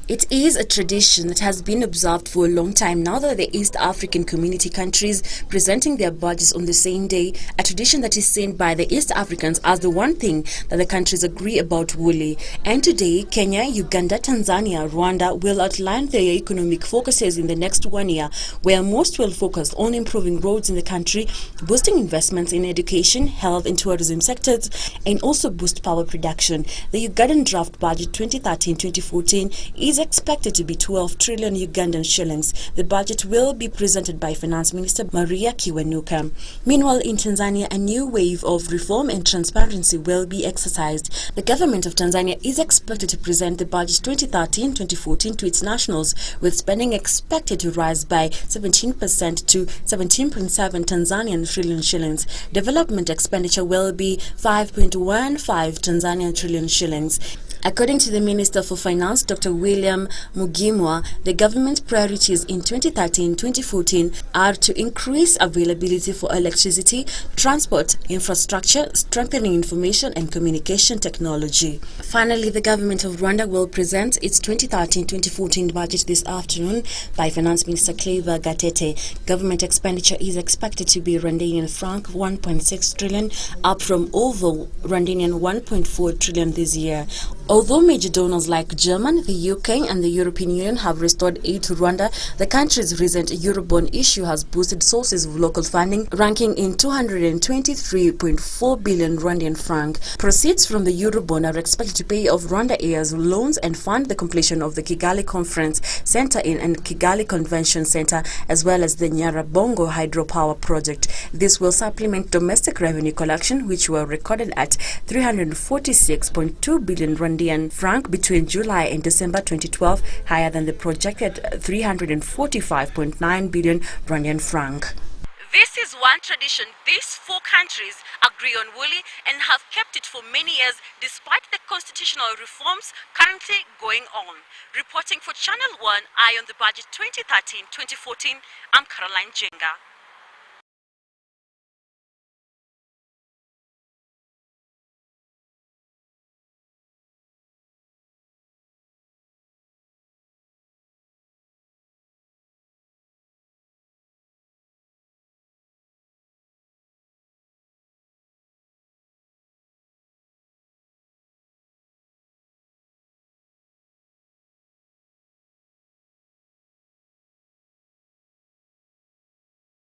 It is a tradition that has been observed for a long time now that the East African community countries presenting their budgets on the same day, a tradition that is seen by the East Africans as the one thing that the countries agree about wholly. And today, Kenya, Uganda, Tanzania, Rwanda will outline their economic focuses in the next 1 year, where most will focus on improving roads in the country, boosting investments in education, health and tourism sectors, and also boost power production. The Ugandan draft budget 2013-2014 is expected to be 12 trillion Ugandan shillings. The budget will be presented by Finance Minister Maria Kiwanuka. Meanwhile, in Tanzania, a new wave of reform and transparency will be exercised. The government of Tanzania is expected to present the budget 2013-2014 to its nationals, with spending expected to rise by 17% to 17.7 Tanzanian trillion shillings. Development expenditure will be 5.15 Tanzanian trillion shillings. According to the Minister for Finance, Dr. William Mugimwa, the government priorities in 2013-2014 are to increase availability for electricity, transport, infrastructure, strengthening information and communication technology. Finally, the government of Rwanda will present its 2013-2014 budget this afternoon by Finance Minister Claver Gatete. Government expenditure is expected to be Rwandan franc 1.6 trillion, up from over Rwandan 1.4 trillion this year. Although major donors like Germany, the UK and the European Union have restored aid to Rwanda, the country's recent Eurobond issue has boosted sources of local funding, ranking in 223.4 billion Rwandan franc. Proceeds from the Eurobond are expected to pay off Rwanda Air's loans and fund the completion of the Kigali Conference Center and Kigali Convention Center, as well as the Nyarabongo hydropower project. This will supplement domestic revenue collection, which were recorded at 346.2 billion Rwandan franc between July and December 2012, higher than the projected 345.9 billion Rwandan franc. This is one tradition these four countries agree on wholly and have kept it for many years despite the constitutional reforms currently going on. Reporting for Channel 1, Eye on the Budget 2013-2014, I'm Caroline Jenga.